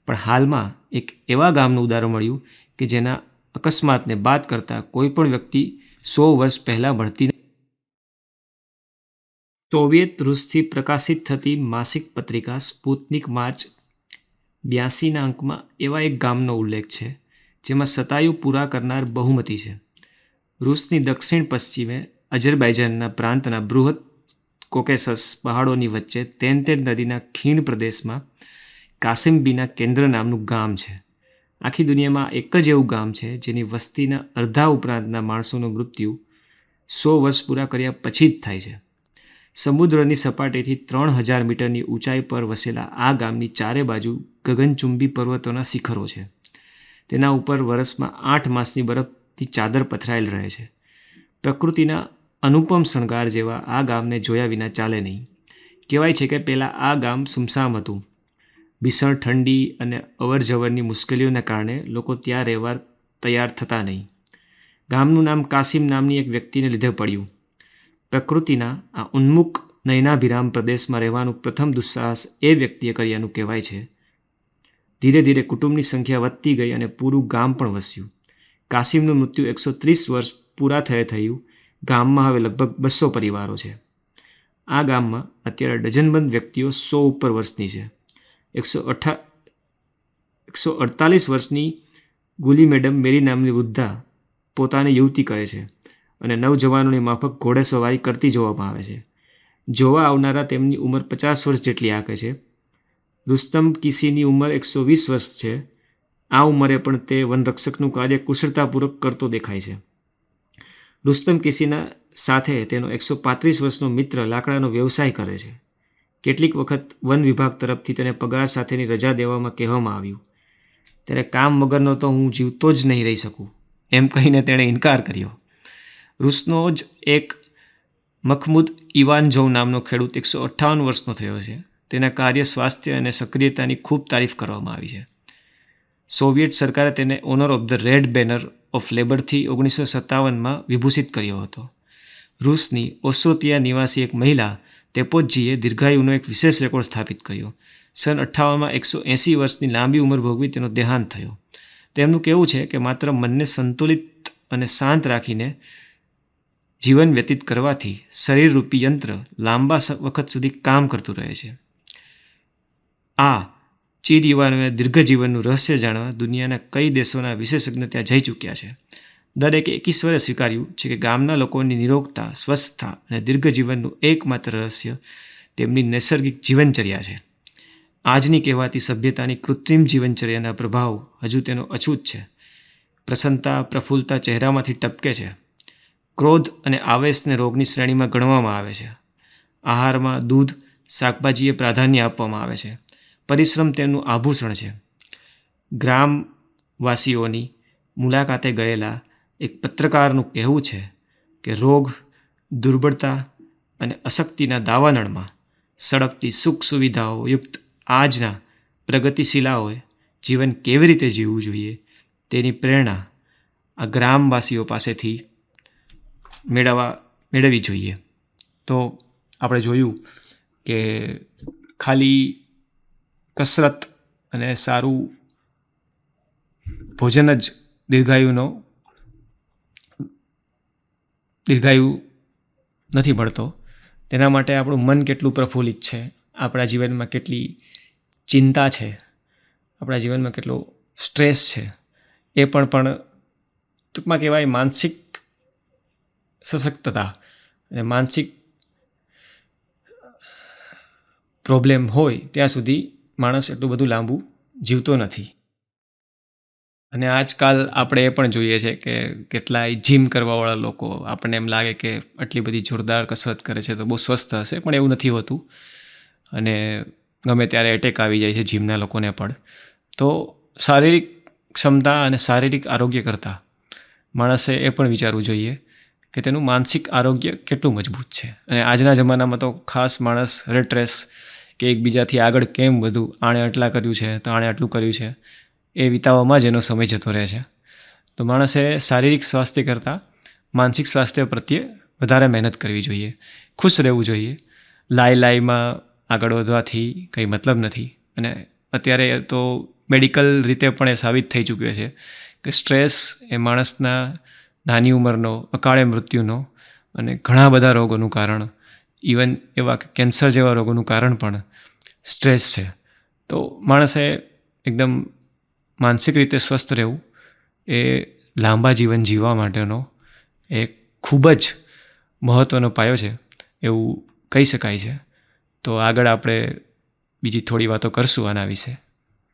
પણ હાલમાં એક એવા ગામનું ઉદાહરણ મળ્યું કે જેના અકસ્માતને બાદ કરતાં કોઈ પણ વ્યક્તિ 100 વર્ષ પહેલાં મળતી. સોવિયેત રૂસથી પ્રકાશિત થતી માસિક પત્રિકા સ્પુતનિક માર્ચ 82ના અંકમાં એવા એક ગામનો ઉલ્લેખ છે જેમાં શતાયુ પૂરા કરનાર બહુમતી છે. રૂસની દક્ષિણ પશ્ચિમે અઝરબાઈજાનના પ્રાંતના બૃહદ કોકેસસ પહાડોની વચ્ચે તેનતેર નદીના ખીણ પ્રદેશમાં કાસિમ્બીના કેન્દ્ર નામનું ગામ છે. આખી દુનિયામાં એક જ એવું ગામ છે જેની વસ્તીના અડધા ઉપરાંતના માણસોનું મૃત્યુ 100 વર્ષ પૂરા કર્યા પછી જ થાય છે. સમુદ્રની સપાટીથી 3000 મીટરની ઊંચાઈ પર વસેલા આ ગામની ચારે બાજુ ગગનચુંબી પર્વતોના શિખરો છે. તેના ઉપર વર્ષમાં 8 માસની બરફની ચાદર પથરાયેલ રહે છે. પ્રકૃતિના અનુપમ શણગાર જેવા આ ગામને જોયા વિના ચાલે નહીં. કહેવાય છે કે પહેલાં આ ગામ સુમસામ હતું. ભીષણ ઠંડી અને અવરજવરની મુશ્કેલીઓને કારણે લોકો ત્યાં રહેવા તૈયાર થતા નહીં. ગામનું નામ કાસિમ નામની એક વ્યક્તિને લીધે પડ્યું. પ્રકૃતિના આ ઉન્મુક્ત નયનાભિરામ પ્રદેશમાં રહેવાનું પ્રથમ દુસ્સાહસ એ વ્યક્તિએ કર્યાનું કહેવાય છે. ધીરે ધીરે કુટુંબની સંખ્યા વધતી ગઈ અને પૂરું ગામ પણ વસ્યું. કાસિમનું મૃત્યુ 130 વર્ષ પૂરા થયું. ગામમાં હવે લગભગ 200 પરિવારો છે. આ ગામમાં અત્યારે ડઝનબંધ વ્યક્તિઓ 100 ઉપર વર્ષની છે. 148 વર્ષની ગુલી મેડમ મેરી નામની વૃદ્ધા પોતાને યુવતી કહે છે અને નવજવાનોની માફક ઘોડેસવારી કરતી જોવામાં આવે છે. જોવા આવનારા તેમની ઉંમર 50 વર્ષ જેટલી આંકે છે. રુસ્તમ કિસીની ઉંમર 120 વર્ષ છે. આ ઉંમરે પણ તે વનરક્ષકનું કાર્ય કુશળતાપૂર્વક કરતો દેખાય છે. રુસ્તમ કિસીના સાથે તેનો 135 વર્ષનો મિત્ર લાકડાનો વ્યવસાય કરે છે. કેટલીક વખત વન વિભાગ તરફથી તેને પગાર સાથેની રજા દેવામાં કહેવામાં આવ્યું. તેને કામ વગરનો તો હું જીવતો જ નહીં રહી શકું એમ કહીને તેણે ઇનકાર કર્યો. રૂસનો જ એક મખમૂદ ઇવાનજોવ નામનો ખેડૂત 158 વર્ષનો થયો છે. તેના કાર્ય, સ્વાસ્થ્ય અને સક્રિયતાની ખૂબ તારીફ કરવામાં આવી છે. સોવિયેત સરકારે તેને honour of the red banner of લેબરથી 1957માં વિભૂષિત કર્યો હતો. રૂસની ઓસ્ટ્રોતિયા નિવાસી એક મહિલા તેપોજીએ દીર્ઘાયુનો એક વિશેષ રેકોર્ડ સ્થાપિત કર્યો. સન 58માં 180 વર્ષની લાંબી ઉંમર ભોગવી તેનો દેહાંત થયો. તેમનું કહેવું છે કે માત્ર મનને સંતુલિત અને શાંત રાખીને જીવન વ્યતીત કરવાથી શરીરરૂપી યંત્ર લાંબા વખત સુધી કામ કરતું રહે છે. આ ચીર યુવાનોએ દીર્ઘજીવનનું રહસ્ય જાણવા દુનિયાના કઈ દેશોના વિશેષજ્ઞ ત્યાં જઈ ચૂક્યા છે. દરેકે એક ઈશ્વરે સ્વીકાર્યું છે કે ગામના લોકોની નિરોગતા, સ્વસ્થતા અને દીર્ઘજીવનનું એકમાત્ર રહસ્ય તેમની નૈસર્ગિક જીવનચર્યા છે. આજની કહેવાતી સભ્યતાની કૃત્રિમ જીવનચર્યાના પ્રભાવ હજુ તેનો અછૂત છે. પ્રસન્નતા, પ્રફુલ્લતા ચહેરામાંથી ટપકે છે. ક્રોધ અને આવેશને રોગની શ્રેણીમાં ગણવામાં આવે છે. આહારમાં દૂધ, શાકભાજીએ પ્રાધાન્ય આપવામાં આવે છે. પરિશ્રમ તેમનું આભૂષણ છે. ગ્રામવાસીઓની મુલાકાતે ગયેલા એક પત્રકારનું કહેવું છે કે રોગ, દુર્બળતા અને અશક્તિના દાવાનળમાં સળગતી સુખ સુવિધાઓ યુક્ત આજના પ્રગતિશીલાઓએ જીવન કેવી રીતે જીવવું જોઈએ તેની પ્રેરણા આ ગ્રામવાસીઓ પાસેથી મેળવવી જોઈએ. તો આપણે જોયું કે ખાલી કસરત અને સારું ભોજન જ દીર્ઘાયુ નથી મળતો. તેના માટે આપણું મન કેટલું પ્રફુલ્લિત છે, આપણા જીવનમાં કેટલી ચિંતા છે, આપણા જીવનમાં કેટલો સ્ટ્રેસ છે, એ પણ ટૂંકમાં કહેવાય માનસિક સશક્તતા અને માનસિક પ્રોબ્લેમ હોય ત્યાં સુધી માણસ એટલું બધું લાંબુ જીવતો નથી. અને આજકાલ આપણે એ પણ જોઈએ છે કે કેટલાય જીમ કરવાવાળા લોકો, આપણને એમ લાગે કે આટલી બધી જોરદાર કસરત કરે છે તો બહુ સ્વસ્થ હશે, પણ એવું નથી હોતું. અને ગમે ત્યારે એટેક આવી જાય છે જીમના લોકોને પણ. તો શારીરિક ક્ષમતા અને શારીરિક આરોગ્ય કરતાં માણસે એ પણ વિચારવું જોઈએ કે તેનું માનસિક આરોગ્ય કેટલું મજબૂત છે. અને આજના જમાનામાં તો ખાસ માણસ રેટ રેસ કે એકબીજાથી આગળ કેમ વધુ, આણે આટલા કર્યું છે તો આણે આટલું કર્યું છે, એ વિતાવવામાં જ એનો સમય જતો રહે છે. તો માણસે શારીરિક સ્વાસ્થ્ય કરતાં માનસિક સ્વાસ્થ્ય પ્રત્યે વધારે મહેનત કરવી જોઈએ, ખુશ રહેવું જોઈએ. લાઈમાં આગળ વધવાથી કંઈ મતલબ નથી. અને અત્યારે તો મેડિકલ રીતે પણ એ સાબિત થઈ ચૂક્યો છે કે સ્ટ્રેસ એ માણસના નાની ઉંમરનો અકાળે મૃત્યુનો અને ઘણા બધા રોગોનું કારણ, ઇવન એવા કે કેન્સર જેવા રોગોનું કારણ પણ સ્ટ્રેસ છે. તો માણસે એકદમ માનસિક રીતે સ્વસ્થ રહેવું એ લાંબા જીવન જીવવા માટેનો એ ખૂબ જ મહત્ત્વનો પાયો છે એવું કહી શકાય છે. તો આગળ આપણે બીજી થોડી વાતો કરશું આના વિશે.